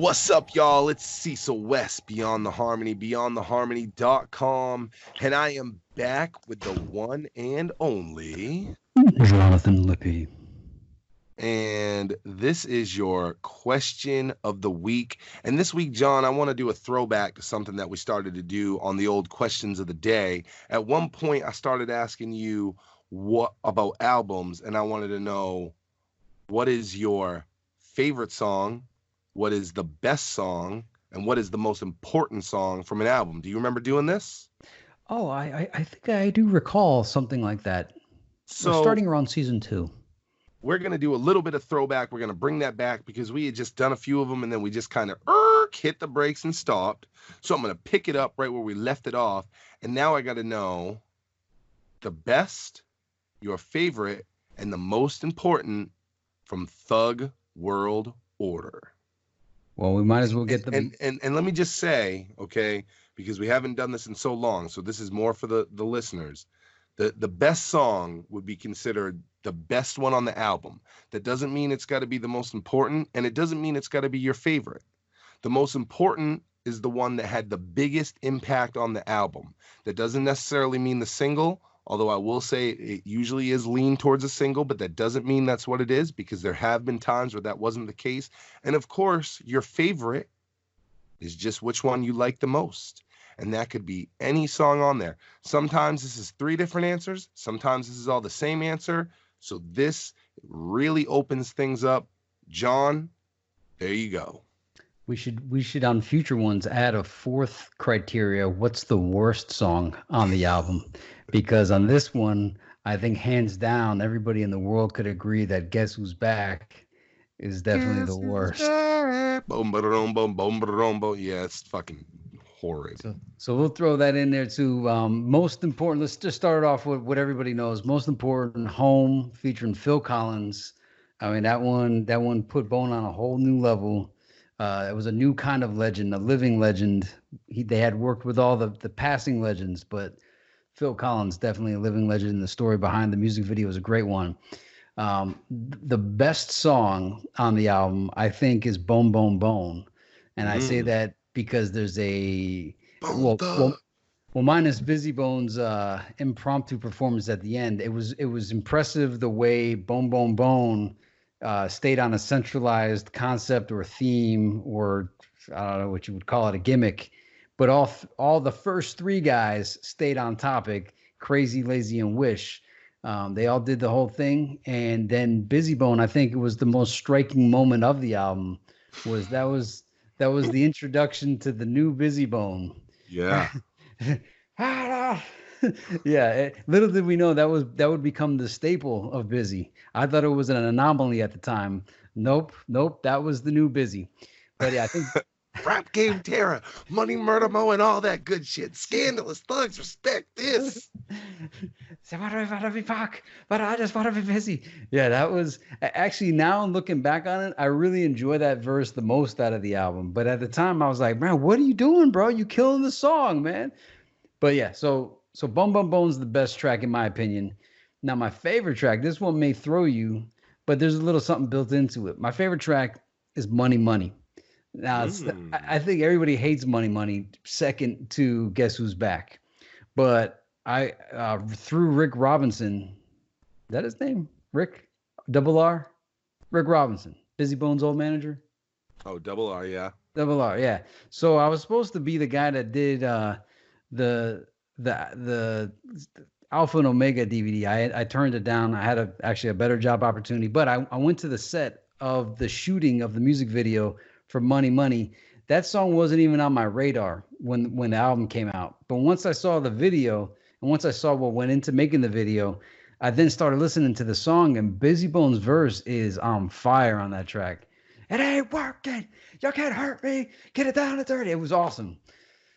What's up, y'all? It's Cecil West, Beyond the Harmony, beyondtheharmony.com, and I am back with the one and only. Jonathan Lippy. And this is your question of the week. And this week, John, I want to do a throwback to something that we started to do on the old questions of the day. At one point, I started asking you what about albums, and I wanted to know what is your favorite song, what is the best song, and what is the most important song from an album. Do you remember doing this? Oh, I think I do recall something like that. We're So starting around season 2. we're going to do a little bit of throwback. We're going to bring that back because we had just done a few of them and then we just kind of hit the brakes and stopped. So I'm going to pick it up right where we left it off. And now I got to know the best, your favorite, and the most important from Thug World Order. Well, we might as well get the... And let me just say, okay, because we haven't done this in so long, so this is more for the listeners. The best song would be considered the best one on the album. That doesn't mean it's got to be the most important, and it doesn't mean it's got to be your favorite. The most important is the one that had the biggest impact on the album. That doesn't necessarily mean the single, although I will say it usually is lean towards a single, but that doesn't mean that's what it is, because there have been times where that wasn't the case. And of course, your favorite is just which one you like the most. And that could be any song on there. Sometimes this is 3 different answers. Sometimes this is all the same answer. So this really opens things up. John, there you go. We should on future ones add a 4th criteria. What's the worst song on the album? Because on this one, I think hands down, everybody in the world could agree that Guess Who's Back is definitely the worst. Boom, ba-da-dum, boom, boom, ba-da-dum, boom. Yeah, it's fucking horrid. So we'll throw that in there too. Most important, let's just start off with what everybody knows. Most important, Home, featuring Phil Collins. I mean, that one put Bone on a whole new level. It was a new kind of legend, a living legend. They had worked with all the passing legends, but Phil Collins, definitely a living legend. The story behind the music video is a great one. The best song on the album, I think, is Bone, Bone, Bone. And I say that because there's a... Well, minus Busy Bone's impromptu performance at the end, it was impressive the way Bone, Bone, Bone stayed on a centralized concept or theme, or I don't know what you would call it, a gimmick. But all the first 3 guys stayed on topic. Crazy, Lazy, and Wish. They all did the whole thing. And then Busy Bone, I think it was the most striking moment of the album. That was the introduction to the new Busy Bone. Yeah. Yeah. Little did we know that would become the staple of Busy. I thought it was an anomaly at the time. Nope. That was the new Busy. But yeah, I think Rap Game Terror, Money, Murder, Mo, and all that good shit. Scandalous thugs, respect this. So what do I want to be back? But I just want to be busy. Yeah, that was actually, now looking back on it, I really enjoy that verse the most out of the album. But at the time, I was like, man, what are you doing, bro? You killing the song, man. But yeah, so Bum Bum Bone's the best track in my opinion. Now, my favorite track, this one may throw you, but there's a little something built into it. My favorite track is Money Money. Now, I think everybody hates Money Money, second to Guess Who's Back. But I through Rick Robinson, is that his name? Rick? Double R? Rick Robinson, Busy Bone's old manager. Oh, Double R, yeah. Double R, yeah. So I was supposed to be the guy that did the Alpha and Omega DVD. I turned it down. I had actually a better job opportunity, but I went to the set of the shooting of the music video for Money Money. That song wasn't even on my radar when the album came out. But once I saw the video and once I saw what went into making the video, I then started listening to the song, and Busy Bone's verse is on fire on that track. It ain't working. You can't hurt me. Get it down to 30. It was awesome.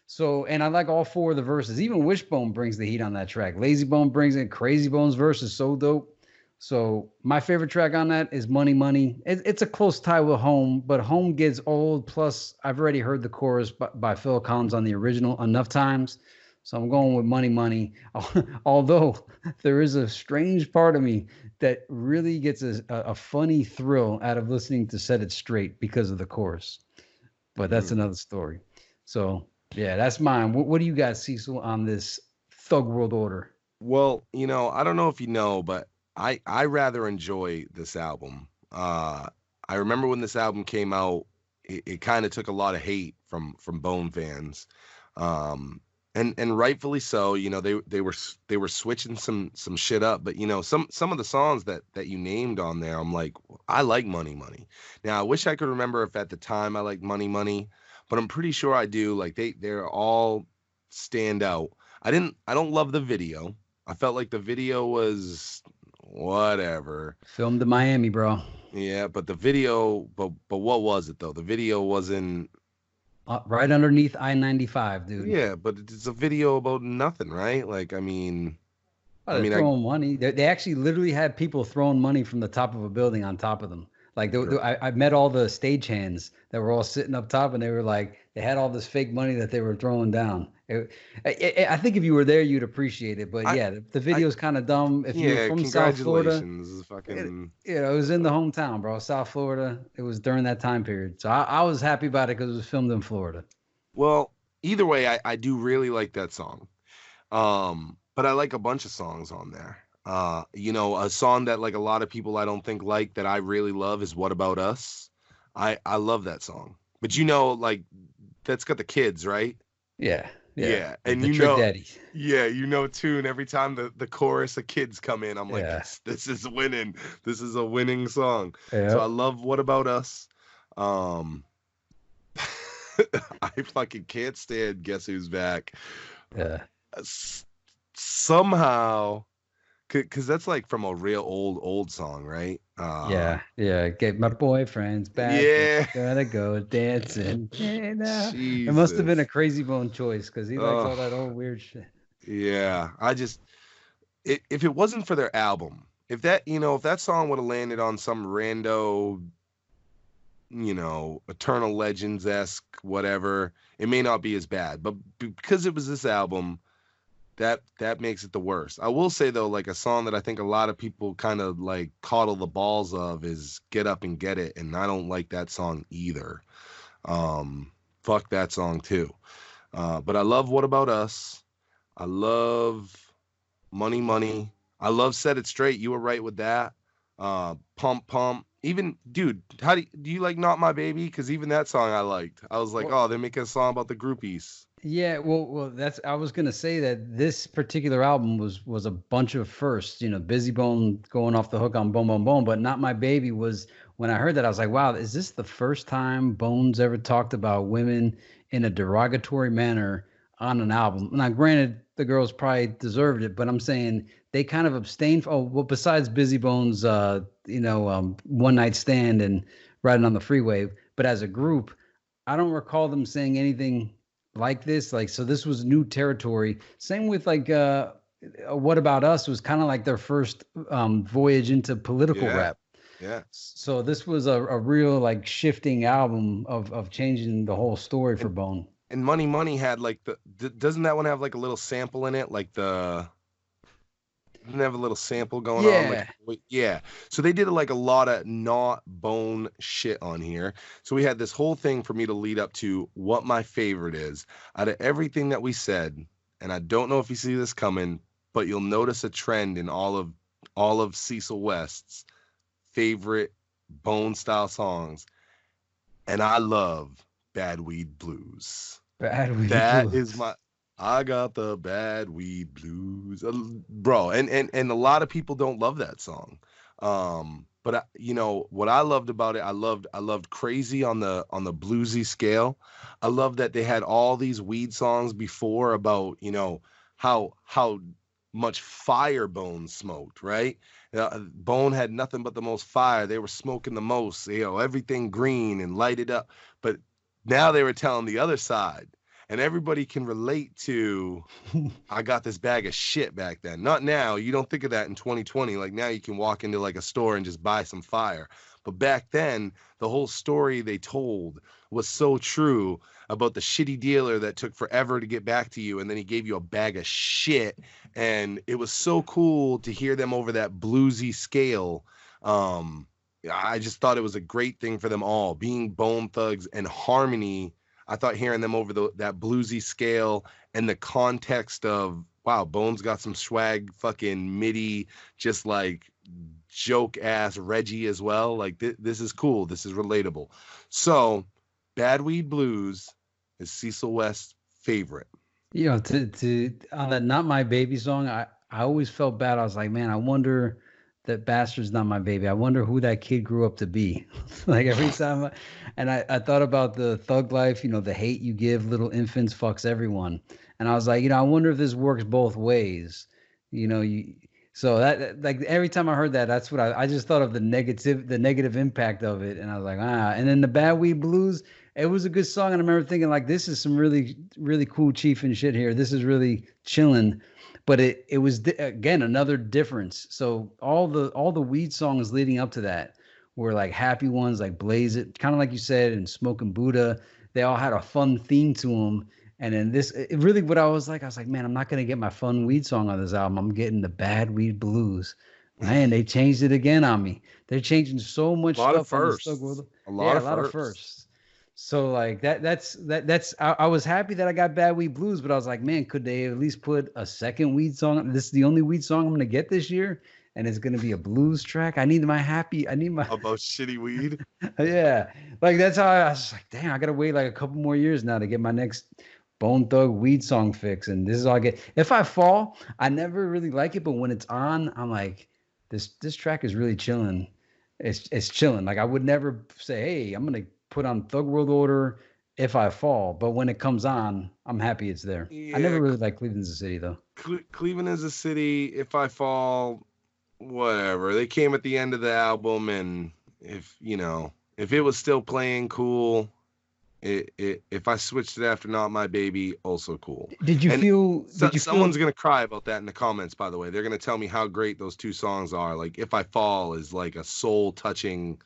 So, and I like all 4 of the verses. Even Wishbone brings the heat on that track. Lazy Bone brings it. Crazy Bone's verse is so dope. So my favorite track on that is Money Money. It's a close tie with Home, but Home gets old. Plus, I've already heard the chorus by Phil Collins on the original enough times. So I'm going with Money Money. Although there is a strange part of me that really gets a funny thrill out of listening to Set It Straight because of the chorus. but that's Mm. another story. So yeah, that's mine. What do you got, Cecil, on this Thug World Order? Well, I don't know if you know, but I rather enjoy this album. I remember when this album came out, it kind of took a lot of hate from Bone fans. Um and rightfully so. They were switching some shit up, but some of the songs that you named on there, I'm like, I like Money Money. Now, I wish I could remember if at the time I liked Money Money, but I'm pretty sure I do. Like they're all stand out. I don't love the video. I felt like the video was whatever. Filmed in Miami, bro. Yeah, but the video, but what was it though? The video wasn't. Right underneath I-95, dude. Yeah, but it's a video about nothing, right? Like, Oh, I they're mean, throwing money. They actually literally had people throwing money from the top of a building on top of them. Like I met all the stagehands that were all sitting up top, and they were like, they had all this fake money that they were throwing down. I think if you were there, you'd appreciate it. But I, yeah, the I, video's kind of dumb. If you're yeah, from South Florida, congratulations, it, fucking. it was in the hometown, bro. South Florida. It was during that time period, so I was happy about it because it was filmed in Florida. Well, either way, I do really like that song. But I like a bunch of songs on there. A song that like a lot of people I don't think like that I really love is "What About Us." I love that song. But like that's got the kids, right? Yeah, yeah. Yeah, The, and the Trick Daddy. yeah, too. And every time the chorus of kids come in, I'm like, Yeah, this is winning. This is a winning song. So yeah, I love "What About Us." Um, I fucking can't stand "Guess Who's Back." yeah. S- Somehow, because that's like from a real old song, right? Yeah, yeah. Get my boyfriend's back. And Yeah. gotta go dancing. Hey now. It must have been a Jesus. crazy bone choice because he likes all that Oh, old weird shit. yeah. If it wasn't for their album, if that song would have landed on some rando, Eternal Legends esque whatever, it may not be as bad. But because it was this album, that makes it the worst. I will say though, like a song that I think a lot of people kind of like coddle the balls of is "Get Up and Get It," and I don't like that song either. Fuck that song too. But I love "What About Us." I love "Money Money." I love "Set It Straight." You were right with that. "Pump Pump." Even dude, do you like "Not My Baby"? Because even that song I liked. I was like, Well, oh, they're making a song about the groupies. yeah, well, that's. I was gonna say that this particular album was a bunch of firsts. Busy Bone going off the hook on Bone Bone Bone, but Not My Baby was when I heard that I was like, wow, is this the first time Bones ever talked about women in a derogatory manner on an album? Now, granted, the girls probably deserved it, but I'm saying they kind of abstained. Oh, well, besides Busy Bones, One Night Stand and Riding on the Freeway, but as a group, I don't recall them saying anything like this. Like, so this was new territory. Same with like What About Us was kind of like their first voyage into political Yeah, rap. yeah. So this was a real like shifting album of changing the whole story for And Bone. And Money Money had like doesn't that one have like a little sample in it? Like didn't it have a little sample going on? Like, Yeah. yeah. So they did like a lot of not bone shit on here. So we had this whole thing for me to lead up to what my favorite is out of everything that we said. And I don't know if you see this coming, but you'll notice a trend in all of Cecil West's favorite bone style songs. And I love Bad Weed Blues. Bad Weed That is Blues. my I got the bad weed blues. Bro, and a lot of people don't love that song. But what I loved about it, I loved Crazy on the bluesy scale. I love that they had all these weed songs before about, how much fire Bone smoked, right? Bone had nothing but the most fire. They were smoking the most, everything green and lighted up. But now they were telling the other side, and everybody can relate to, I got this bag of shit back then. Not now. You don't think of that in 2020. Like now you can walk into like a store and just buy some fire. But back then, the whole story they told was so true about the shitty dealer that took forever to get back to you, and then he gave you a bag of shit. And it was so cool to hear them over that bluesy scale. Um, I just thought it was a great thing for them all being Bone Thugs and Harmony. I thought hearing them over that bluesy scale and the context of wow, Bones got some swag, fucking MIDI, just like joke ass Reggie as well. Like this is cool. This is relatable. So, Bad Weed Blues is Cecil West's favorite. You know, to on that "Not My Baby" song, I always felt bad. I was like, man, I wonder that bastard's not my baby. I wonder who that kid grew up to be. Like every time, and I thought about the thug life. You know, the hate you give little infants fucks everyone. And I was like, you know, I wonder if this works both ways. You know, so like every time I heard that, that's what I just thought of the negative impact of it. And I was like, ah. And then the Bad Weed Blues, it was a good song. And I remember thinking like, this is some really, really cool chief and shit here. This is really chilling. But it was again another difference. So all the weed songs leading up to that were like happy ones, like Blaze It, kind of like you said, and Smoking Buddha. They all had a fun theme to them. And then this, it really, what I was like, man, I'm not gonna get my fun weed song on this album. I'm getting the Bad Weed Blues. Man, they changed it again on me. They're changing so much stuff on this Thug World. A lot of firsts. So like that's I was happy that I got Bad Weed Blues, but I was like, man, could they at least put a second weed song? This is the only weed song I'm gonna get this year, and it's gonna be a blues track. I need my about shitty weed. Yeah, like that's how I was like, damn, I gotta wait like a couple more years now to get my next Bone Thug weed song fix, and this is all I get. If I Fall, I never really like it, but when it's on, I'm like, this track is really chilling. It's chilling. Like I would never say, hey, I'm gonna put on Thug World Order If I Fall, but when it comes on, I'm happy it's there. Yeah, I never really liked Cleveland's a City though. Cleveland is a City, If I Fall, whatever. They came at the end of the album, and if it was still playing, cool. If I switched it after Not My Baby, also cool. Did you feel? Someone's gonna cry about that in the comments. By the way, they're gonna tell me how great those two songs are. Like If I Fall is like a soul touching,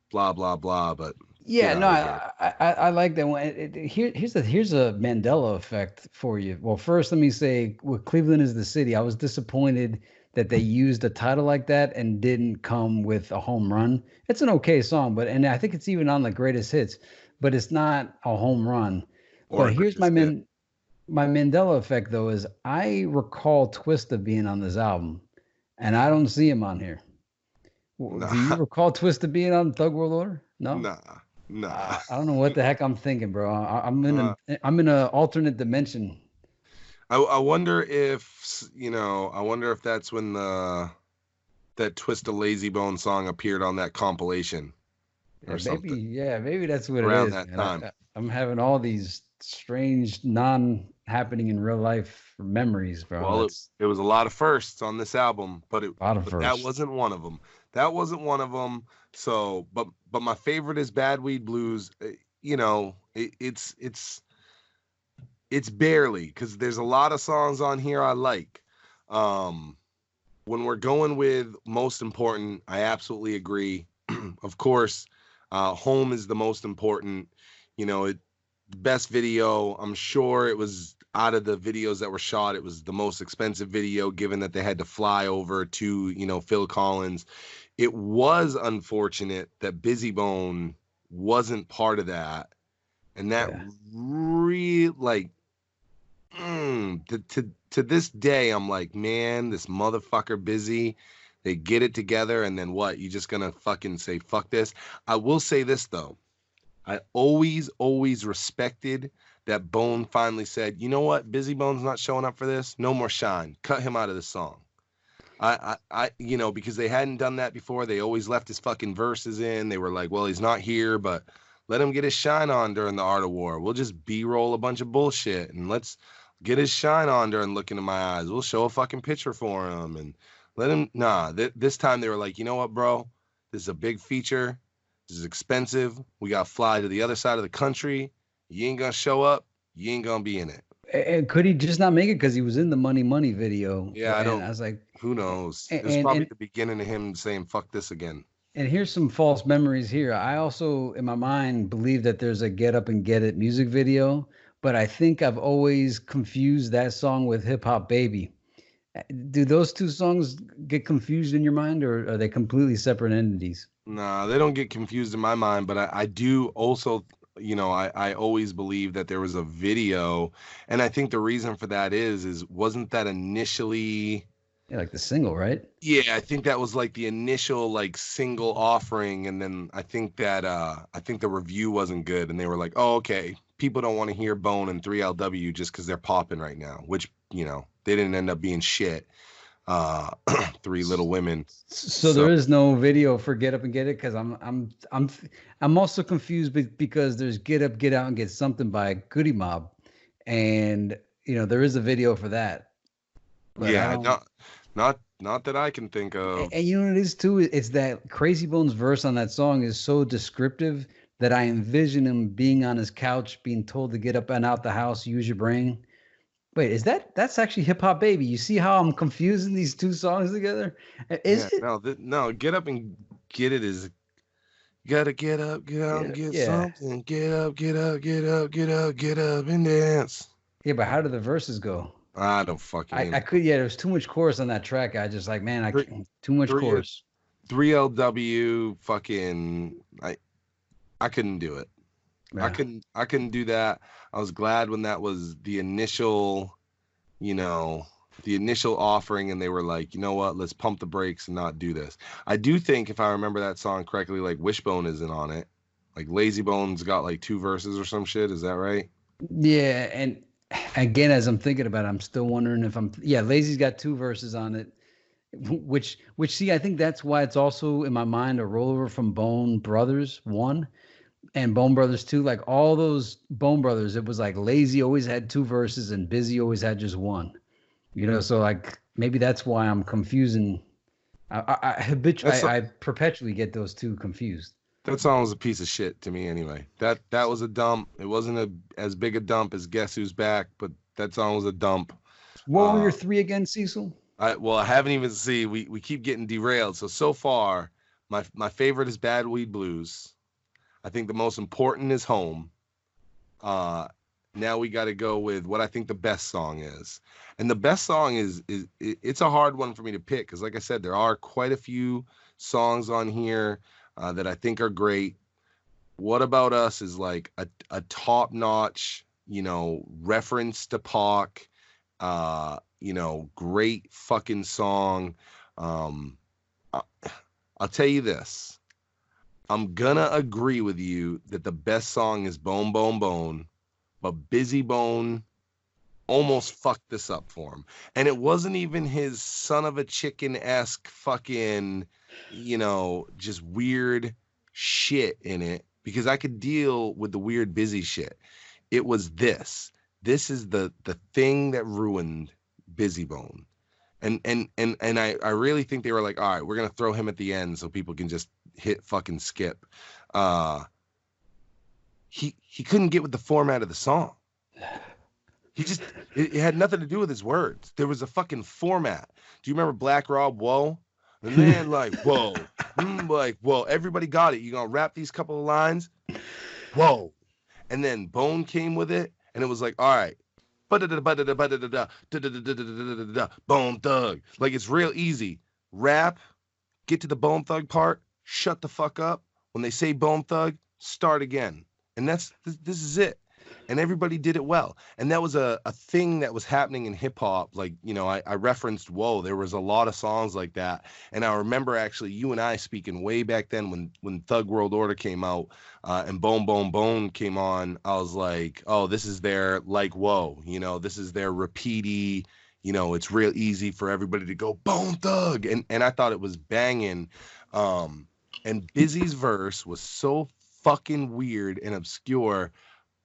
blah blah blah. But yeah, no, I like that one. Here's a Mandela effect for you. Well, first let me say, with Cleveland is the City, I was disappointed that they used a title like that and didn't come with a home run. It's an okay song, and I think it's even on the greatest hits, but it's not a home run. But here's my Mandela effect though, is I recall Twista being on this album, and I don't see him on here. Nah. Do you recall Twista being on Thug World Order? No. Nah. I don't know what the heck I'm thinking, bro. I'm in a alternate dimension. I wonder if that's when that Twista Lazy Bone song appeared on that compilation or something. Maybe that's what around it is. That time. I'm having all these strange non-happening in real life memories, bro. Well, it was a lot of firsts on this album, but that wasn't one of them. So, but my favorite is Bad Weed Blues. It's barely, because there's a lot of songs on here I like. When we're going with most important, I absolutely agree. Of course, Home is the most important. Best video. I'm sure it was, out of the videos that were shot, it was the most expensive video, given that they had to fly over to, Phil Collins. It was unfortunate that Busy Bone wasn't part of that. And that really, like, to this day, I'm like, man, this motherfucker Busy, they get it together, and then what? You just gonna fucking say, fuck this? I will say this, though. I always respected that Bone finally said, you know what? Busy Bone's not showing up for this. No more shine. Cut him out of the song. Because they hadn't done that before. They always left his fucking verses in. They were like, well, he's not here, but let him get his shine on during the Art of War. We'll just B-roll a bunch of bullshit, and let's get his shine on during Look Into My Eyes. We'll show a fucking picture for him and let him. This time they were like, you know what, bro? This is a big feature. This is expensive. We got to fly to the other side of the country. You ain't going to show up. You ain't going to be in it. And could he just not make it because he was in the Money video? Yeah, I was like, who knows? It was probably the beginning of him saying, fuck this again. And here's some false memories here. I also, in my mind, believe that there's a Get Up and Get It music video, but I think I've always confused that song with Hip Hop Baby. Do those two songs get confused in your mind, or are they completely separate entities? Nah, they don't get confused in my mind, but I do also, I always believe that there was a video, and I think the reason for that is wasn't that initially, Yeah, like the single, right? yeah, I think that was like the initial like single offering, and then I think the review wasn't good, and they were like, oh, okay, people don't want to hear Bone and 3LW just because they're popping right now, which, they didn't end up being shit. Three Little Women. So So there is no video for Get Up and Get It because I'm also confused because there's Get Up, Get Out, and Get Something by Goody Mob, and there is a video for that, but I yeah, don't. not that I can think of. And you know what it is too? It's that Crazy Bones verse on that song is so descriptive that I envision him being on his couch, being told to get up and out the house, use your brain. Wait, that's actually Hip Hop Baby? You see how I'm confusing these two songs together? Is Yeah, it? no, no, get up and get it is you gotta get up, get out and Yeah, get yeah, something. Get up, get up, get up, get up, get up and dance. yeah. But how do the verses go? I don't fucking I could, yeah. There's too much chorus on that track. I just like, man, I three can't, too much three chorus. 3LW fucking I couldn't do it. Yeah. I couldn't do that. I was glad when that was the initial, you know, the initial offering and they were like, you know what, let's pump the brakes and not do this. I do think if I remember that song correctly, like Wishbone isn't on it. Like Lazy Bones got like two verses or some shit. Is that right? Yeah, and again, as I'm thinking about it, I'm still wondering if yeah, Lazy's got two verses on it, which see, I think that's why it's also in my mind a rollover from Bone Brothers 1 and Bone Brothers 2. Like all those Bone Brothers, it was like Lazy always had two verses and Busy always had just one. So like maybe that's why I'm confusing. That's I perpetually get those two confused. that song was a piece of shit to me anyway. That was a dump. It wasn't as big a dump as Guess Who's Back, but that song was a dump. What were Uh, your three again, Cecil? I haven't even see. We keep getting derailed. So far, my favorite is Bad Weed Blues. I think the most important is Home. Uh, Now we got to go with what I think the best song is, and the best song it's a hard one for me to pick because, like I said, there are quite a few songs on here that I think are great. What About Us is like a top notch, reference to Pac, great fucking song. Um, I- I'll tell you this. I'm gonna agree with you that the best song is Bone Bone Bone, but Busy Bone almost fucked this up for him. And it wasn't even his son of a chicken esque fucking, just weird shit in it because I could deal with the weird busy shit. It was this. This is the thing that ruined Busy Bone. And I really think they were like, all right, we're gonna throw him at the end so people can just hit fucking skip. Uh he couldn't get with the format of the song. He just it had nothing to do with his words. There was a fucking format. Do you remember Black Rob? Whoa, and then like whoa, like whoa. Everybody got it. You gonna rap these couple of lines? Whoa, and then Bone came with it, and it was like all right. Bone Thug. Like it's real easy. Rap, get to the Bone Thug part, shut the fuck up. When they say Bone Thug, start again. And this is it. And everybody did it well. And that was a thing that was happening in hip hop. Like, I referenced Whoa, there was a lot of songs like that. And I remember actually you and I speaking way back then when Thug World Order came out and Bone Bone Bone came on. I was like, oh, this is their like Whoa, this is their repeaty, it's real easy for everybody to go Bone Thug. And I thought it was banging. And Busy's verse was so fucking weird and obscure.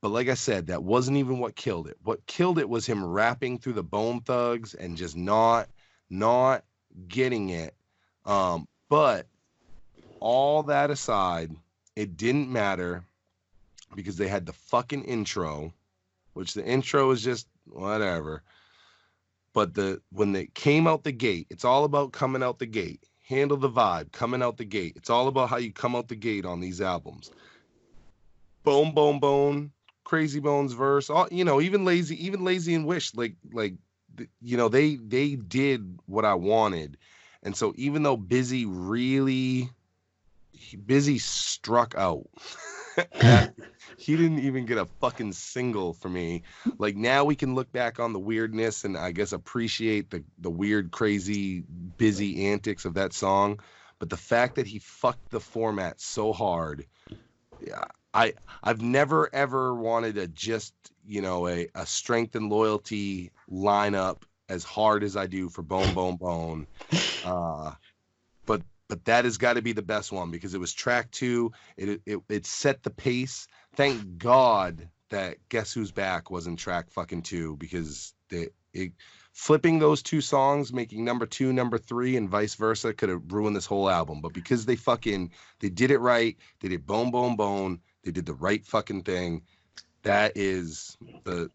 But like I said, that wasn't even what killed it. What killed it was him rapping through the Bone Thugs and just not getting it. But all that aside, it didn't matter because they had the fucking intro, which the intro is just whatever. But when they came out the gate, it's all about coming out the gate. Handle the vibe, coming out the gate. It's all about how you come out the gate on these albums. Bone, bone, bone, Crazy Bones verse, all even lazy and Wish, they did what I wanted, and so even though Busy really Busy struck out. That, he didn't even get a fucking single for me. Like, now we can look back on the weirdness and I guess appreciate the weird, crazy, busy antics of that song. But the fact that he fucked the format so hard, yeah, I've never ever wanted a just, you know, a strength and loyalty lineup as hard as I do for Bone Bone Bone. But that has got to be the best one because it was track 2. It set the pace. Thank God that Guess Who's Back wasn't track fucking 2 because flipping those 2 songs, making number 2, number 3, and vice versa could have ruined this whole album. But because they did it right, they did Bone Bone Bone, they did the right fucking thing. That is the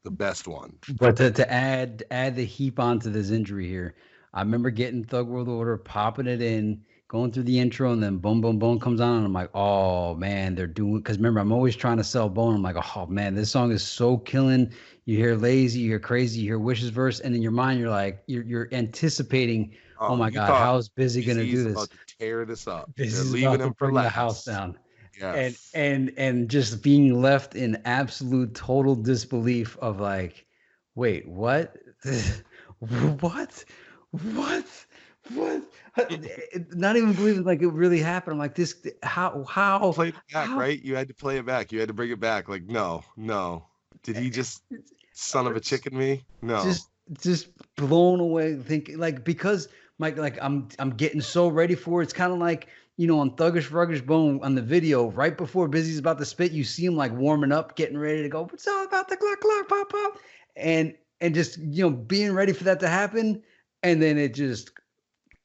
best one. But to add the heap onto this injury here, I remember getting Thug World Order, popping it in, going through the intro, and then Boom Boom Boom comes on, and I'm like, oh man, they're doing. Because remember, I'm always trying to sell Bone. I'm like, oh man, this song is so killing. You hear Lazy, you hear Crazy, you hear Wishes verse, and in your mind, you're like, you're anticipating. Oh my God, how's Busy gonna do this? About to tear this up. Busy's they're leaving him for bring the house down. Yeah. And just being left in absolute total disbelief of like, wait, what? What? Not even believing like it really happened. I'm like, this how play it back, right? You had to play it back. You had to bring it back. Like, no. Did he just son of a chicken me? No. Just blown away thinking like because Mike, like I'm getting so ready for it. It's kind of like, you know, on Thuggish Ruggish Bone on the video, right before Busy's about to spit, you see him like warming up, getting ready to go. What's all about the clock, pop, pop, and just, you know, being ready for that to happen, and then it just,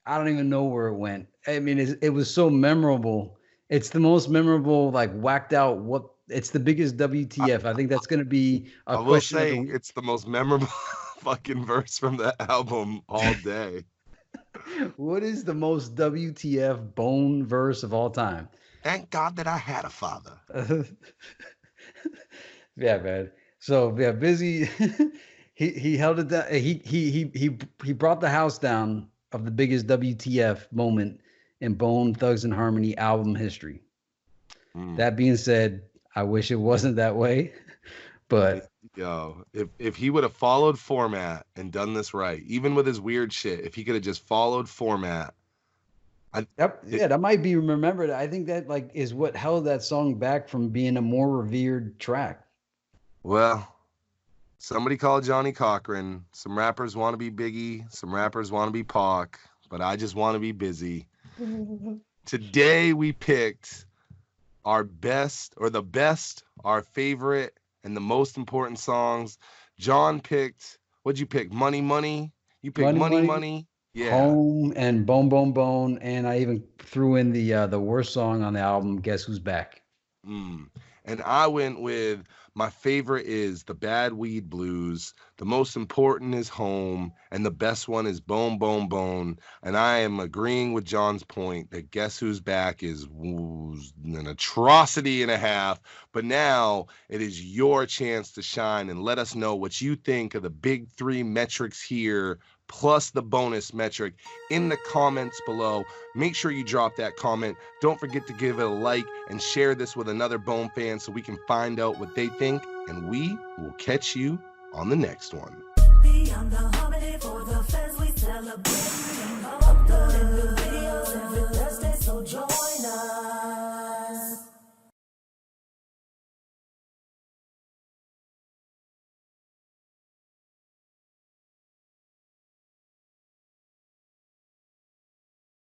I don't even know where it went. I mean, it was so memorable. It's the most memorable, like whacked out. It's the biggest WTF. I think that's going to be a question. I will say it's the most memorable fucking verse from the album all day. What is the most WTF Bone verse of all time? Thank God that I had a father. Yeah, man. So yeah, Busy. he held it down. He brought the house down of the biggest WTF moment in Bone Thugs and Harmony album history. That being said, I wish it wasn't that way, but yo, if he would have followed format and done this right, even with his weird shit, if he could have just followed format, that might be remembered. I think that like is what held that song back from being a more revered track. Well, somebody called Johnny Cochran. Some rappers want to be Biggie, some rappers want to be Pac, but I just want to be Busy. Today we picked our best, our favorite, and the most important songs. John picked, what'd you pick? Money, Money? You picked Money. Yeah. Home and Bone Bone Bone, and I even threw in the worst song on the album, Guess Who's Back. And I went with my favorite is The Bad Weed Blues, the most important is Home, and the best one is Bone Bone Bone. And I am agreeing with John's point that Guess Who's Back is an atrocity and a half. But now it is your chance to shine and let us know what you think of the big 3 metrics here, plus the bonus metric in the comments below. Make sure you drop that comment. Don't forget to give it a like and share this with another Bone fan so we can find out what they think. And we will catch you on the next one. Beyond the holiday for the feds, we celebrate.